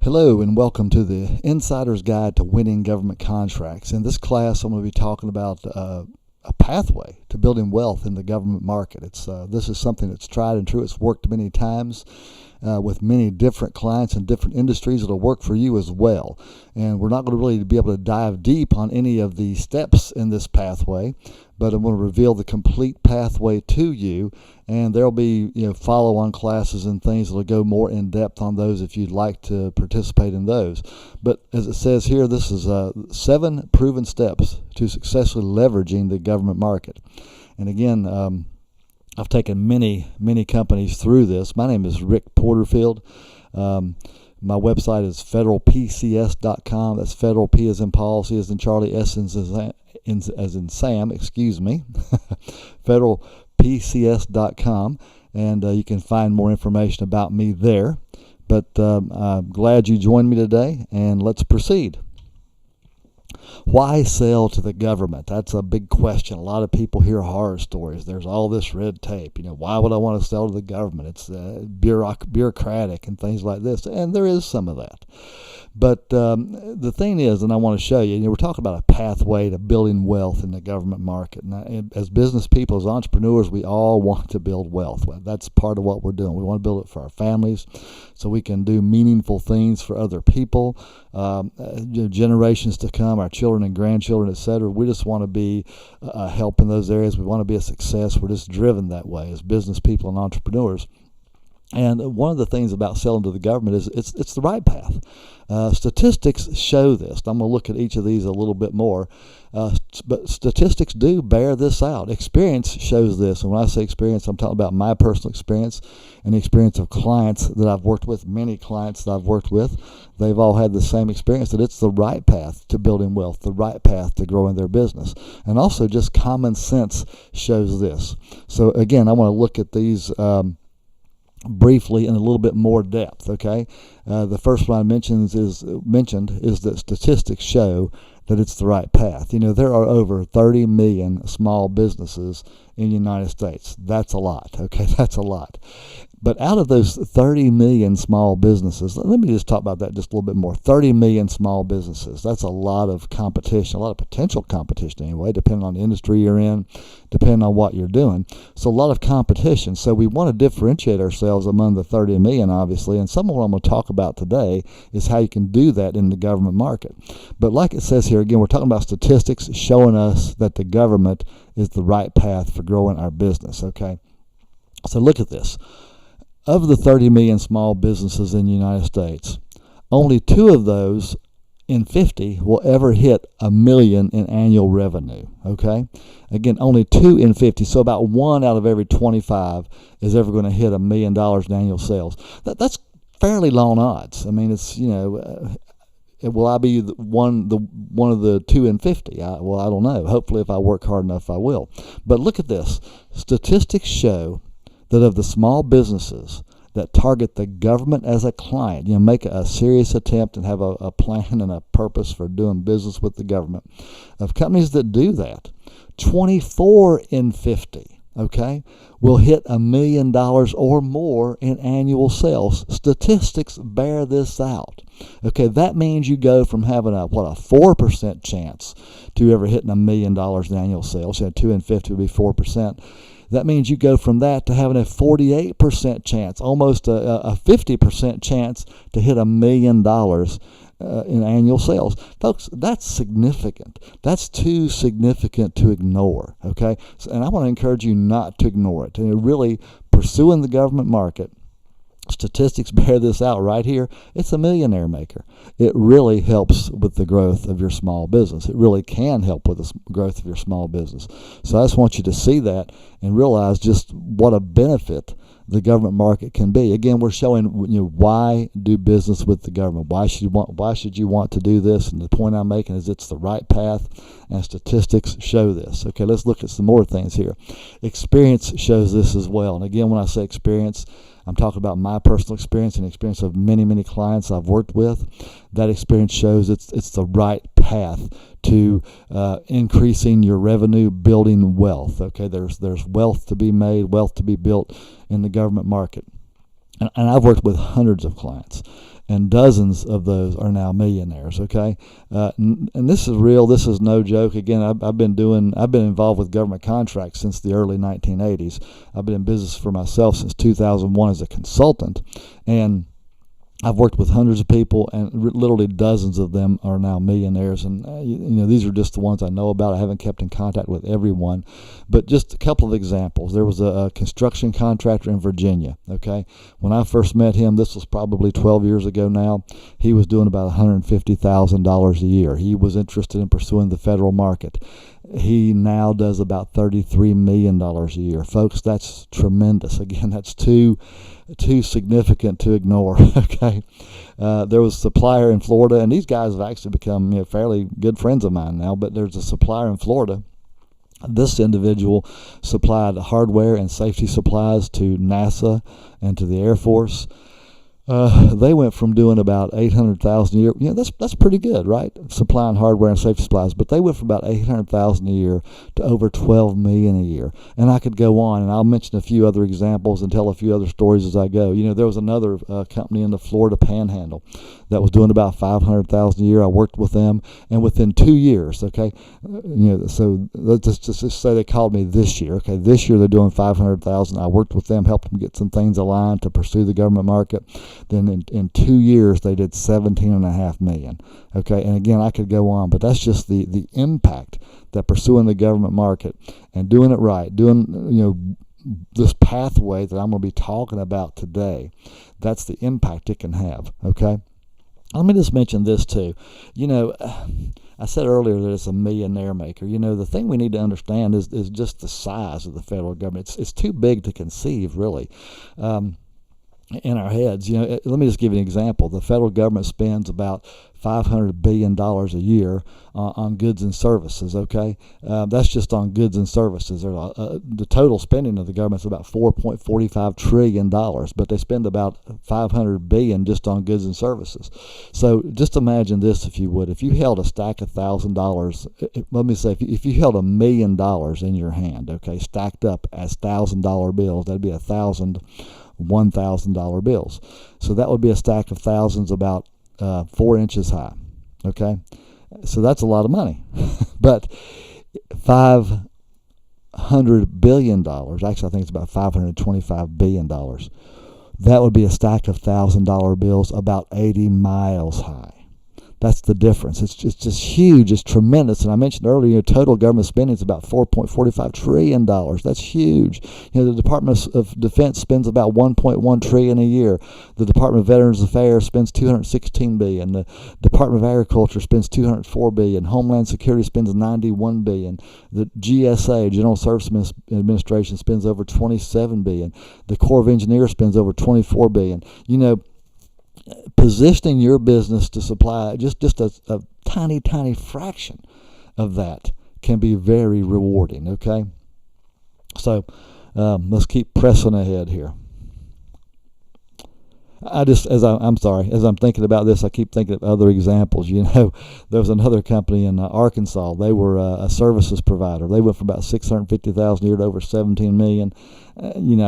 Hello and welcome to the Insider's Guide to Winning Government Contracts. In this class, I'm going to be talking about a pathway to building wealth in the government market. This is something that's tried and true. It's worked many times with many different clients and different industries. It'll work for you as well. And we're not going to really be able to dive deep on any of the steps in this pathway, but I'm going to reveal the complete pathway to you. And there'll be follow-on classes and things that'll go more in depth on those if you'd like to participate in those. But as it says here, this is 7 proven steps to successfully leveraging the government market. And again, I've taken many companies through this. My name is Rick Porterfield. My website is federalpcs.com. That's Federal P as in Paul, C as in Charlie, S as in Sam, excuse me. federalpcs.com, and you can find more information about me there. But I'm glad you joined me today, and let's proceed. Why sell to the government? That's a big question. A lot of people hear horror stories. There's all this red tape. Why would I want to sell to the government? It's bureaucratic and things like this. And there is some of that. But the thing is, and I want to show you, we're talking about a pathway to building wealth in the government market. And as business people, as entrepreneurs, we all want to build wealth. That's part of what we're doing. We want to build it for our families so we can do meaningful things for other people, generations to come, our children and grandchildren, etc. We just want to be a help in those areas. We want to be a success. We're just driven that way as business people and entrepreneurs. And one of the things about selling to the government is it's the right path. Statistics show this. I'm going to look at each of these a little bit more. But statistics do bear this out. Experience shows this. And when I say experience, I'm talking about my personal experience and the experience of clients that I've worked with, many clients that I've worked with. They've all had the same experience, that it's the right path to building wealth, the right path to growing their business. And also just common sense shows this. So again, I want to look at these briefly in a little bit more depth. Okay, the first one I mentioned is that statistics show that it's the right path. There are over 30 million small businesses in the United States. That's a lot. Okay, that's a lot. But out of those 30 million small businesses, let me just talk about that just a little bit more. 30 million small businesses. That's a lot of competition, a lot of potential competition anyway, depending on the industry you're in, depending on what you're doing. So a lot of competition. So we want to differentiate ourselves among the 30 million, obviously. And some of what I'm going to talk about today is how you can do that in the government market. But like it says here, again, we're talking about statistics showing us that the government is the right path for growing our business. Okay. So look at this. Of the 30 million small businesses in the United States, only 2 of those in 50 will ever hit $1 million in annual revenue. Okay, again, only 2 in 50, so about 1 out of every 25 is ever going to hit $1 million in annual sales. That's fairly long odds. I mean, it's will I be one of the 2 in 50? I don't know. Hopefully, if I work hard enough, I will. But look at this. Statistics show that of the small businesses that target the government as a client, make a serious attempt and have a plan and a purpose for doing business with the government, of companies that do that, 24 in 50, okay, will hit $1 million or more in annual sales. Statistics bear this out. Okay, that means you go from having a 4% chance to ever hitting $1 million in annual sales. 2 in 50 would be 4%. That means you go from that to having a 48% chance, almost a 50% chance to hit $1 million in annual sales. Folks, that's significant. That's too significant to ignore, okay? And I want to encourage you not to ignore it. And really pursuing the government market, statistics bear this out right here. It's a millionaire maker. It really helps with the growth of your small business. It really can help with the growth of your small business. So I just want you to see that and realize just what a benefit the government market can be. Again, we're showing why do business with the government. Why should you want to do this? And the point I'm making is it's the right path, and statistics show this. Okay, let's look at some more things here. Experience shows this as well. And again, when I say experience, I'm talking about my personal experience and the experience of many clients I've worked with. That experience shows it's the right path to increasing your revenue, building wealth. Okay, there's wealth to be made, wealth to be built in the government market. And I've worked with hundreds of clients. and dozens of those are now millionaires. Okay, and this is real. This is no joke. Again, I've been involved with government contracts since the early 1980s. I've been in business for myself since 2001 as a consultant, and I've worked with hundreds of people, and literally dozens of them are now millionaires. And these are just the ones I know about. I haven't kept in contact with everyone, but just a couple of examples. There was a construction contractor in Virginia. Okay, when I first met him, this was probably 12 years ago now. He was doing about $150,000 a year. He was interested in pursuing the federal market. He now does about $33 million a year. Folks, that's tremendous. Again, that's too significant to ignore. Okay, there was a supplier in Florida, and these guys have actually become fairly good friends of mine now. But there's a supplier in Florida. This individual supplied hardware and safety supplies to NASA and to the Air Force. They went from doing about $800,000 a year. That's pretty good, right? Supplying hardware and safety supplies. But they went from about $800,000 a year to over $12 million a year. And I could go on, and I'll mention a few other examples and tell a few other stories as I go. There was another company in the Florida Panhandle that was doing about $500,000 a year. I worked with them, and within 2 years, okay, so let's just say they called me this year. Okay, this year they're doing $500,000. I worked with them, helped them get some things aligned to pursue the government market. Then in 2 years they did $17.5 million. Okay, and again, I could go on, but that's just the impact that pursuing the government market and doing it right, doing this pathway that I'm going to be talking about today. That's the impact it can have. Okay, let me just mention this too. I said earlier that it's a millionaire maker. The thing we need to understand is just the size of the federal government. It's too big to conceive, really. In our heads. Let me just give you an example. The federal government spends about $500 billion a year on goods and services, okay? That's just on goods and services. The total spending of the government is about $4.45 trillion, but they spend about $500 billion just on goods and services. So just imagine this, if you would. If you held a stack of $1,000, let me say, if you held $1 million in your hand, okay, stacked up as $1,000 bills, that'd be 1,000 $1,000 bills. So that would be a stack of thousands about 4 inches high. Okay, so that's a lot of money. But $500 billion, actually I think it's about $525 billion, that would be a stack of $1,000 bills about 80 miles high. That's the difference. It's just huge. It's tremendous. And I mentioned earlier, total government spending is about $4.45 trillion. That's huge. The Department of Defense spends about $1.1 trillion a year. The Department of Veterans Affairs spends $216 billion. The Department of Agriculture spends $204 billion. Homeland Security spends $91 billion. The GSA, General Services Administration, spends over $27 billion. The Corps of Engineers spends over $24 billion. Positioning your business to supply just a tiny fraction of that can be very rewarding. Okay, so let's keep pressing ahead here. As I'm thinking about this, I keep thinking of other examples. There was another company in Arkansas. They were a services provider. They went from about $650,000 a year to over $17 million.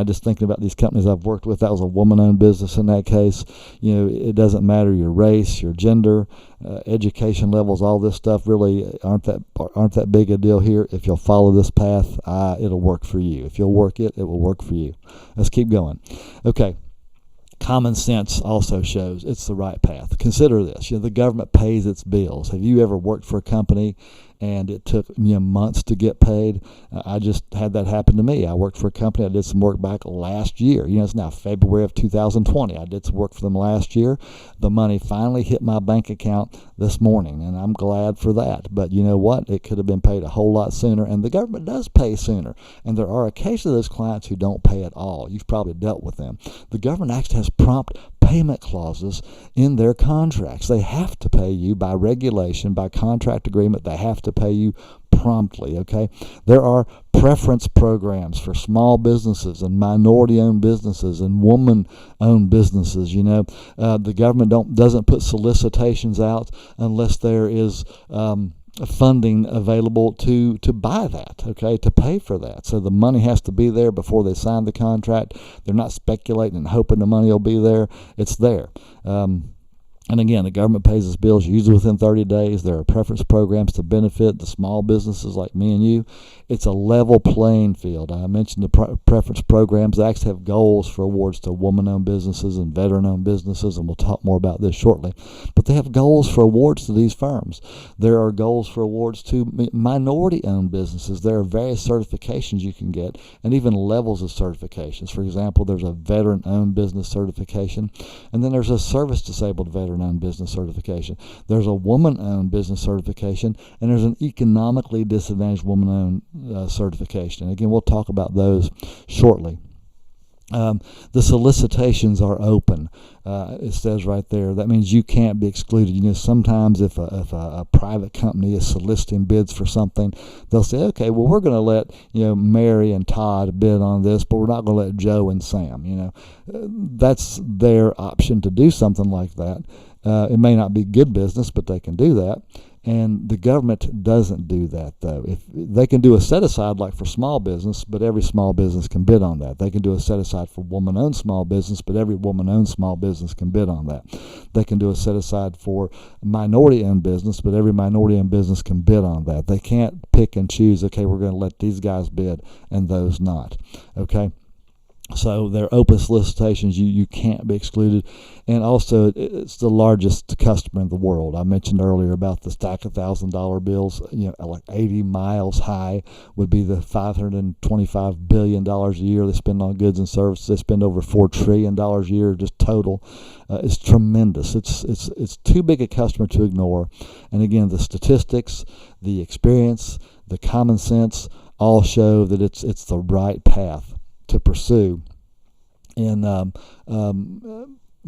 Just thinking about these companies I've worked with, that was a woman-owned business in that case. It doesn't matter your race, your gender, education levels, all this stuff really aren't that big a deal here. If you'll follow this path, it'll work for you. If you'll work it, it will work for you. Let's keep going. Okay. Common sense also shows it's the right path. Consider this. The government pays its bills. Have you ever worked for a company and it took months to get paid? I just had that happen to me. I worked for a company. I did some work back last year. It's now February of 2020. I did some work for them last year. The money finally hit my bank account this morning, and I'm glad for that. But you know what? It could have been paid a whole lot sooner, and the government does pay sooner. And there are occasionally those clients who don't pay at all. You've probably dealt with them. The government actually has prompt payment clauses in their contracts. They have to pay you by regulation, by contract agreement. They have to pay you promptly. Okay, there are preference programs for small businesses and minority-owned businesses and woman-owned businesses. The government doesn't put solicitations out unless there is funding available to buy that, okay, to pay for that. So the money has to be there before they sign the contract. They're not speculating and hoping the money will be there. It's there. And again, the government pays its bills usually within 30 days. There are preference programs to benefit the small businesses like me and you. It's a level playing field. I mentioned the preference programs. They actually have goals for awards to woman-owned businesses and veteran-owned businesses, and we'll talk more about this shortly. But they have goals for awards to these firms. There are goals for awards to minority-owned businesses. There are various certifications you can get, and even levels of certifications. For example, there's a veteran-owned business certification, and then there's a service-disabled veteran-owned business certification. There's a woman-owned business certification, and there's an economically disadvantaged woman-owned certification. And again, we'll talk about those shortly. The solicitations are open. It says right there. That means you can't be excluded. Sometimes if a private company is soliciting bids for something, they'll say, okay, well, we're going to let Mary and Todd bid on this, but we're not going to let Joe and Sam. That's their option to do something like that. It may not be good business, but they can do that. And the government doesn't do that, though. If they can do a set-aside like for small business, but every small business can bid on that. They can do a set-aside for woman-owned small business, but every woman-owned small business can bid on that. They can do a set-aside for minority-owned business, but every minority-owned business can bid on that. They can't pick and choose, okay, we're going to let these guys bid and those not, okay? So they're open solicitations. You can't be excluded. And also, it's the largest customer in the world. I mentioned earlier about the stack of $1,000 bills, like 80 miles high would be the $525 billion a year they spend on goods and services. They spend over $4 trillion a year just total. It's tremendous. It's too big a customer to ignore. And again, the statistics, the experience, the common sense all show that it's the right path to pursue in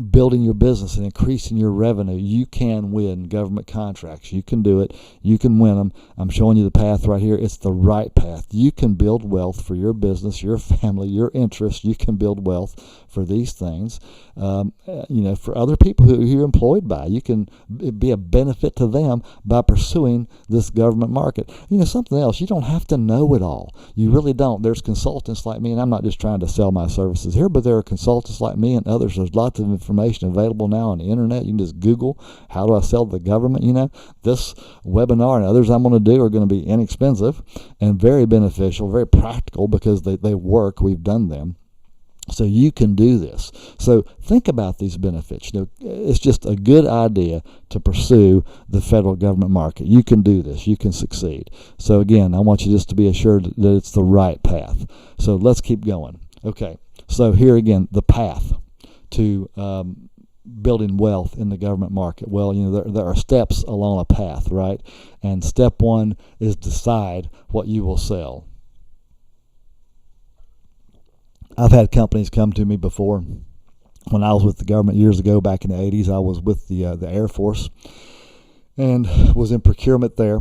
building your business and increasing your revenue. You can win government contracts. You can do it. You can win them. I'm showing you the path right here. It's the right path. You can build wealth for your business, your family, your interests. You can build wealth for these things. For other people who you're employed by. You can be a benefit to them by pursuing this government market. Something else, you don't have to know it all. You really don't. There's consultants like me, and I'm not just trying to sell my services here, but there are consultants like me and others. There's lots of information available now on the internet. You can just Google, how do I sell to the government? This webinar and others I'm going to do are going to be inexpensive and very beneficial, very practical because they work. We've done them. So you can do this. So think about these benefits. It's just a good idea to pursue the federal government market. You can do this. You can succeed. So again, I want you just to be assured that it's the right path. So let's keep going. Okay. So here again, the path to building wealth in the government market. Well, there are steps along a path, right? And step one is decide what you will sell. I've had companies come to me before. When I was with the government years ago, back in the 80s, I was with the Air Force and was in procurement there.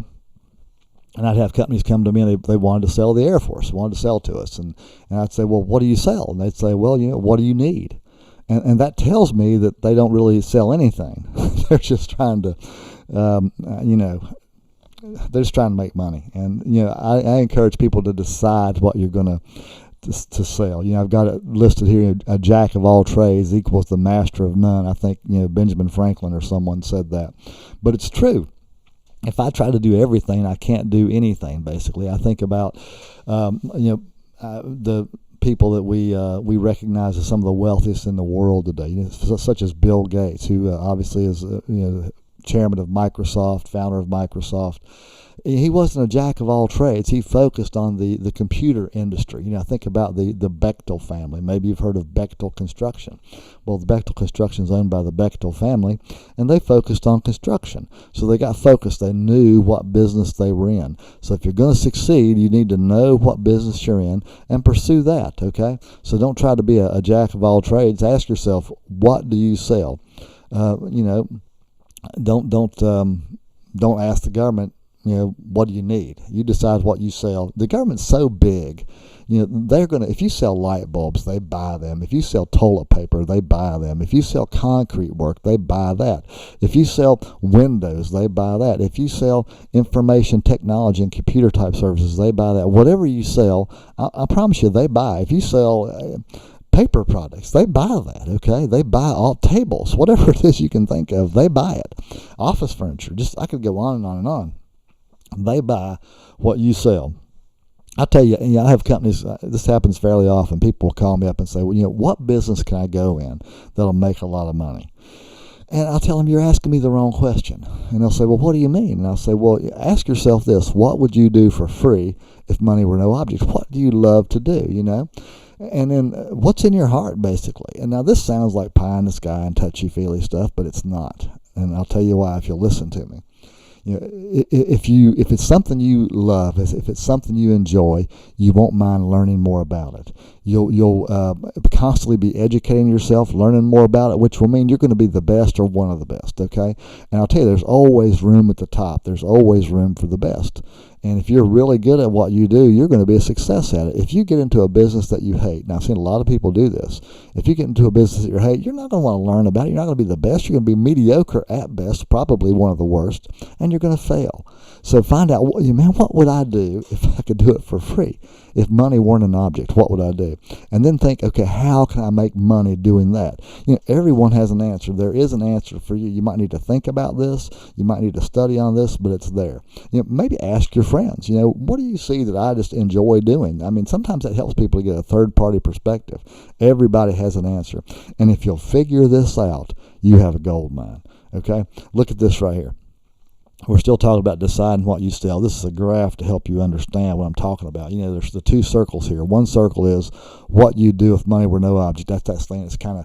And I'd have companies come to me and they wanted to sell the Air Force, wanted to sell to us. And I'd say, well, what do you sell? And they'd say, well, what do you need? And that tells me that they don't really sell anything. They're just trying to, they're just trying to make money. And, I encourage people to decide what you're going to sell. I've got it listed here, a jack of all trades equals the master of none. I think, Benjamin Franklin or someone said that. But it's true. If I try to do everything, I can't do anything, basically. I think about, the people that we recognize as some of the wealthiest in the world today, such as Bill Gates, who obviously is, chairman of Microsoft, founder of Microsoft. He wasn't a jack of all trades. He focused on the computer industry. I think about the Bechtel family. Maybe you've heard of Bechtel Construction. Well, the Bechtel Construction is owned by the Bechtel family, and they focused on construction. So they got focused. They knew what business they were in. So if you're going to succeed, you need to know what business you're in and pursue that, okay? So don't try to be a jack of all trades. Ask yourself, what do you sell? Don't ask the government, what do you need? You decide what you sell. The government's so big, they're going to, if you sell light bulbs, they buy them. If you sell toilet paper, they buy them. If you sell concrete work, they buy that. If you sell windows, they buy that. If you sell information technology and computer type services, they buy that. Whatever you sell, I promise you, they buy. If you sell paper products. They buy that, okay? They buy all tables, whatever it is you can think of, they buy it. Office furniture, just I could go on and on and on. They buy what you sell. I tell you, I have companies, this happens fairly often. People will call me up and say, well, what business can I go in that'll make a lot of money? And I'll tell them, you're asking me the wrong question. And they'll say, well, what do you mean? And I'll say, well, ask yourself this. What would you do for free if money were no object? What do you love to do, And then what's in your heart, basically? And now this sounds like pie in the sky and touchy-feely stuff, but it's not. And I'll tell you why if you'll listen to me. If it's something you love, if it's something you enjoy, you won't mind learning more about it. You'll constantly be educating yourself, learning more about it, which will mean you're going to be the best or one of the best, okay? And I'll tell you, there's always room at the top. There's always room for the best. And if you're really good at what you do, you're going to be a success at it. If you get into a business that you hate, now I've seen a lot of people do this. If you get into a business that you hate, you're not going to want to learn about it. You're not going to be the best. You're going to be mediocre at best, probably one of the worst, and you're going to fail. So find out, what would I do if I could do it for free? If money weren't an object, what would I do? And then think, okay, how can I make money doing that? Everyone has an answer. There is an answer for you. You might need to think about this. You might need to study on this, but it's there. Maybe ask your friends, what do you see that I just enjoy doing? I mean, sometimes that helps people to get a third-party perspective. Everybody has an answer. And if you'll figure this out, you have a gold mine, okay? Look at this right here. We're still talking about deciding what you sell. This is a graph to help you understand what I'm talking about. There's the two circles here. One circle is what you do if money were no object. That's that thing that's kind of,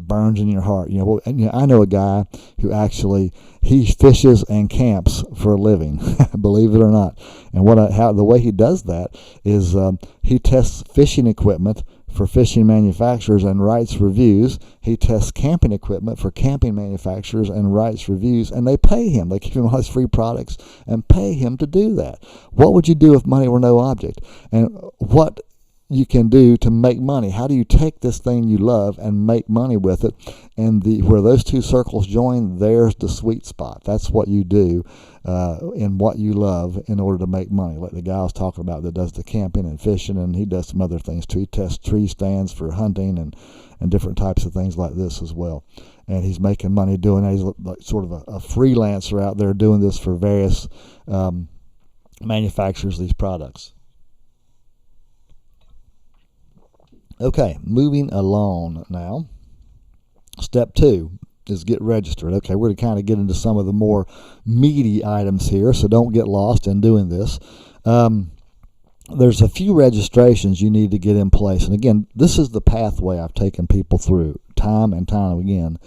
burns in your heart. I know a guy who actually, he fishes and camps for a living, believe it or not. And the way he does that is he tests fishing equipment for fishing manufacturers and writes reviews. He tests camping equipment for camping manufacturers and writes reviews, and they pay him. They give him all these free products and pay him to do that. What would you do if money were no object? And what you can do to make money. How do you take this thing you love and make money with it? And where those two circles join, there's the sweet spot. That's what you do in what you love in order to make money. Like the guy I was talking about that does the camping and fishing, and he does some other things too. He tests tree stands for hunting and different types of things like this as well. And he's making money doing that. He's like sort of a freelancer out there doing this for various manufacturers of these products. Okay, moving along now. Step 2 is get registered. Okay, we're going to kind of get into some of the more meaty items here, so don't get lost in doing this. There's a few registrations you need to get in place. And again, this is the pathway I've taken people through time and time again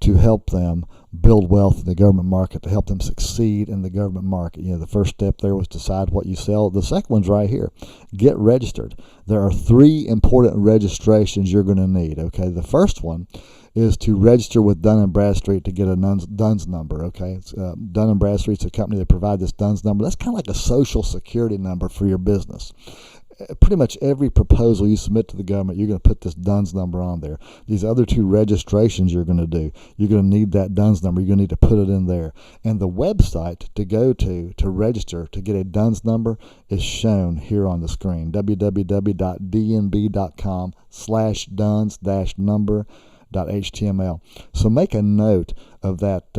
to help them build wealth in the government market, to help them succeed in the government market. The first step there was decide what you sell. The second one's right here. Get registered. There are 3 important registrations you're going to need. Okay, the first one is to register with Dun & Bradstreet to get a DUNS number. Okay, it's, Dun & Bradstreet's a company that provides this DUNS number. That's kind of like a social security number for your business. Pretty much every proposal you submit to the government, you're going to put this DUNS number on there. These other 2 registrations you're going to do, you're going to need that DUNS number. You're going to need to put it in there. And the website to go to register to get a DUNS number is shown here on the screen, www.dnb.com/duns-number.html. So make a note of that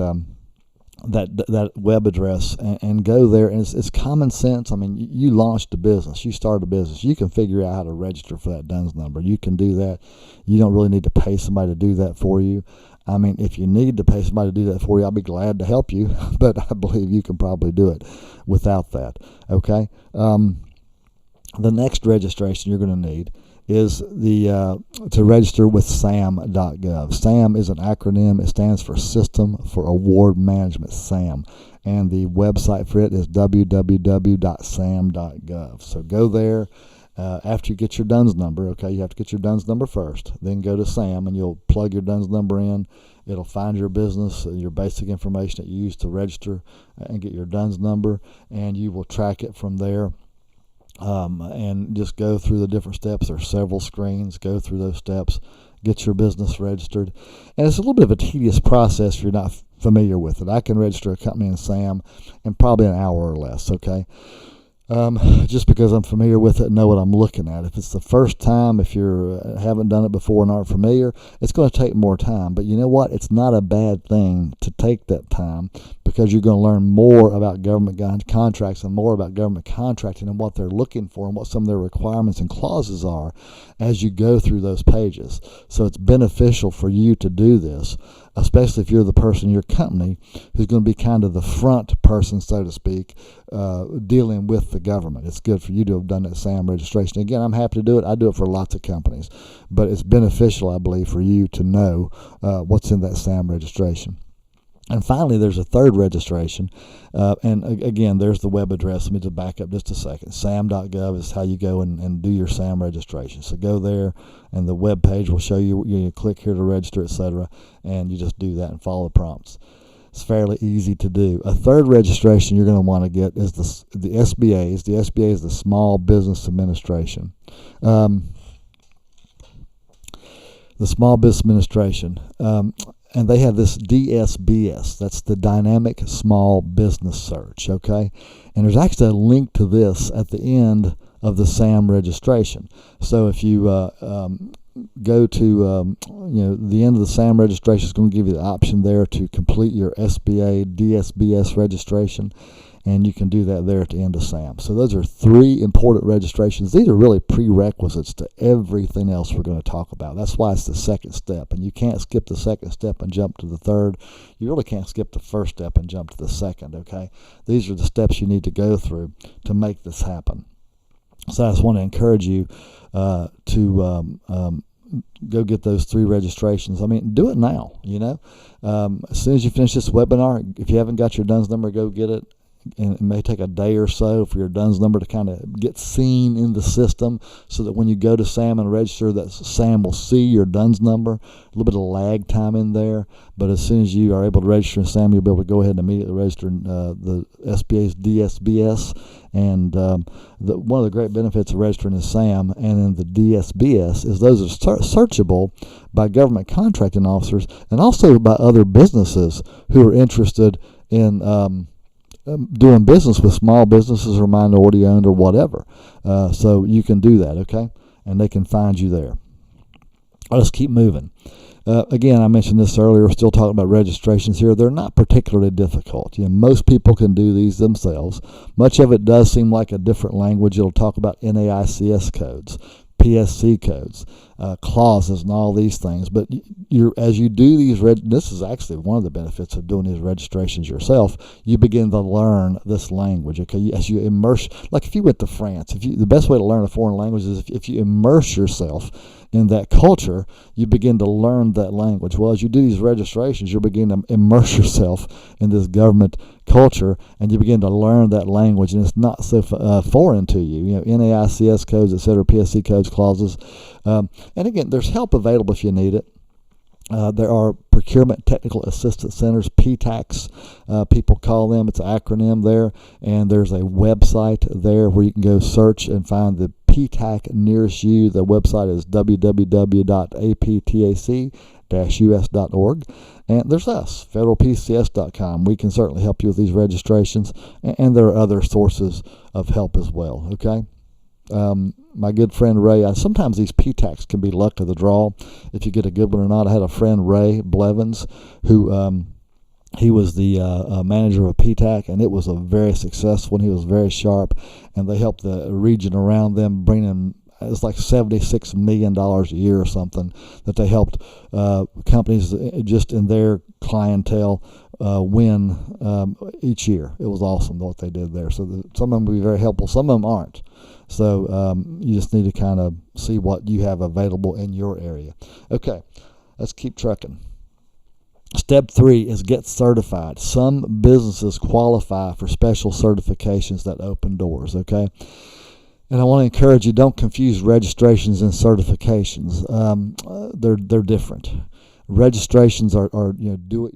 that web address and go there. And it's common sense. I mean, you launched a business, you started a business, you can figure out how to register for that DUNS number. You can do that. You don't really need to pay somebody to do that for you. I mean, if you need to pay somebody to do that for you, I'll be glad to help you, but I believe you can probably do it without that. Okay. The next registration you're going to need is to register with SAM.gov. SAM is an acronym. It stands for System for Award Management, SAM. And the website for it is www.sam.gov. So go there. After you get your DUNS number, okay, you have to get your DUNS number first. Then go to SAM and you'll plug your DUNS number in. It'll find your business, your basic information that you use to register and get your DUNS number, and you will track it from there. And just go through the different steps. There's several screens. Go through those steps. Get your business registered. And it's a little bit of a tedious process if you're not familiar with it. I can register a company in SAM in probably an hour or less, okay? Just because I'm familiar with it and know what I'm looking at. If it's the first time, if you haven't done it before and aren't familiar, it's going to take more time. But you know what? It's not a bad thing to take that time, because you're going to learn more about government contracts and more about government contracting and what they're looking for and what some of their requirements and clauses are as you go through those pages. So it's beneficial for you to do this, especially if you're the person in your company who's going to be kind of the front person, so to speak, dealing with the government. It's good for you to have done that SAM registration. Again, I'm happy to do it. I do it for lots of companies, but it's beneficial, I believe, for you to know what's in that SAM registration. And finally, there's a third registration, and again, there's the web address. Let me just back up just a second. SAM.gov is how you go and do your SAM registration. So go there, and the web page will show you. You click here to register, etc., and you just do that and follow the prompts. It's fairly easy to do. A third registration you're going to want to get is the SBA's. The SBA is the Small Business Administration. The Small Business Administration. And they have this DSBS. That's the Dynamic Small Business Search, okay? And there's actually a link to this at the end of the SAM registration. So if you go to the end of the SAM registration, is going to give you the option there to complete your SBA DSBS registration, and you can do that there at the end of SAM. So those are three important registrations. These are really prerequisites to everything else we're going to talk about. That's why it's the second step, and you can't skip the second step and jump to the third. You really can't skip the first step and jump to the second, okay? These are the steps you need to go through to make this happen. So I just want to encourage you to go get those three registrations. I mean, do it now, As soon as you finish this webinar, if you haven't got your DUNS number, go get it. And it may take a day or so for your DUNS number to kind of get seen in the system, so that when you go to SAM and register, that SAM will see your DUNS number. A little bit of lag time in there, but as soon as you are able to register in SAM, you'll be able to go ahead and immediately register in the SBA's DSBS. And one of the great benefits of registering in SAM and in the DSBS is those are searchable by government contracting officers and also by other businesses who are interested in doing business with small businesses or minority owned or whatever. So you can do that, okay? And they can find you there. Let's keep moving. Again, I mentioned this earlier. We're still talking about registrations here. They're not particularly difficult. Most people can do these themselves. Much of it does seem like a different language. It'll talk about NAICS codes, PSC codes, clauses, and all these things. But as you do these, this is actually one of the benefits of doing these registrations yourself. You begin to learn this language. Okay, as you immerse, like if you went to France, the best way to learn a foreign language is if you immerse yourself in that culture, you begin to learn that language. Well, as you do these registrations, you'll begin to immerse yourself in this government culture, and you begin to learn that language, and it's not so foreign to you. NAICS codes, etc., PSC codes, clauses, and again, there's help available if you need it. There are Procurement Technical Assistance Centers, PTACs, people call them. It's an acronym there, and there's a website there where you can go search and find the PTAC nearest you. The website is www.aptac-us.org. And there's us, federalpcs.com. We can certainly help you with these registrations, and there are other sources of help as well, okay? My good friend Ray, sometimes these PTACs can be luck of the draw if you get a good one or not. I had a friend, Ray Blevins, who he was the manager of a PTAC, and it was a very successful, and he was very sharp, and they helped the region around them bring in, it's like $76 million a year or something that they helped companies just in their clientele win each year. It was awesome what they did there. So some of them will be very helpful, some of them aren't. So you just need to kind of see what you have available in your area. Okay, let's keep trucking. Step 3 is get certified. Some businesses qualify for special certifications that open doors, okay? And I want to encourage you, don't confuse registrations and certifications. They're different. Registrations are do it